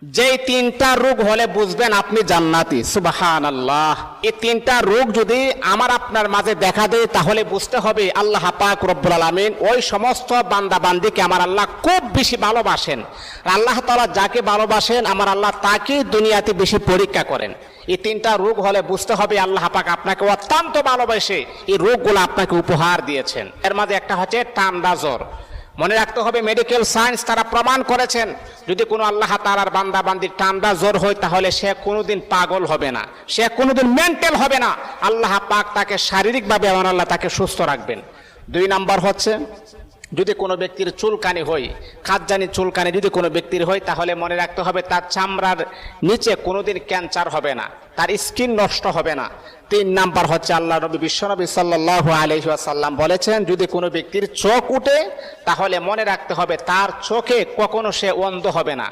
যেই তিনটা রোগ হলে বুঝবেন আপনি জান্নাতি। সুবহানাল্লাহ। এই তিনটা রোগ যদি আমার আপনার মাঝে দেখা দেয় তাহলে বুঝতে হবে আল্লাহ পাক রব্বুল আলামিন ওই সমস্ত বান্দা বান্দিকে আমার আল্লাহ খুব বেশি ভালোবাসেন। আল্লাহ তাআলা যাকে ভালোবাসেন আমার আল্লাহ তাকে দুনিয়াতে বেশি পরীক্ষা করেন। এই তিনটা রোগ হলে বুঝতে হবে আল্লাহ পাক আপনাকে অত্যন্ত ভালোবাসে, এই রোগগুলো আপনাকে উপহার দিয়েছেন। এর মাঝে একটা হচ্ছে ঠান্ডা জ্বর। মনে রাখতে হবে মেডিকেল সায়েন্স তারা প্রমাণ করেছেন যদি কোনো আল্লাহ তাআলার বান্দা বান্দির ঠান্ডা জ্বর হয় তাহলে সে কোনোদিন পাগল হবে না, সে কোনোদিন মেন্টাল হবে না। আল্লাহ পাক তাকে শারীরিকভাবে আমার আল্লাহ তাকে সুস্থ রাখবেন। 2 নাম্বার হচ্ছে যদি কোনো ব্যক্তির চুলকানি হয়, খাদ্যানি চুলকানি যদি কোনো ব্যক্তির হয় তাহলে মনে রাখতে হবে তার চামড়ার নিচে কোনোদিন ক্যান্সার হবে না, তার স্কিন নষ্ট হবে না। 3 নাম্বার হচ্ছে আল্লাহ নবী বিশ্বনবী সাল্লাল্লাহু আলাইহি ওয়াসাল্লাম বলেছেন যদি কোনো ব্যক্তির চোখ উঠে তাহলে মনে রাখতে হবে তার চোখে কখনো সে অন্ধ হবে না।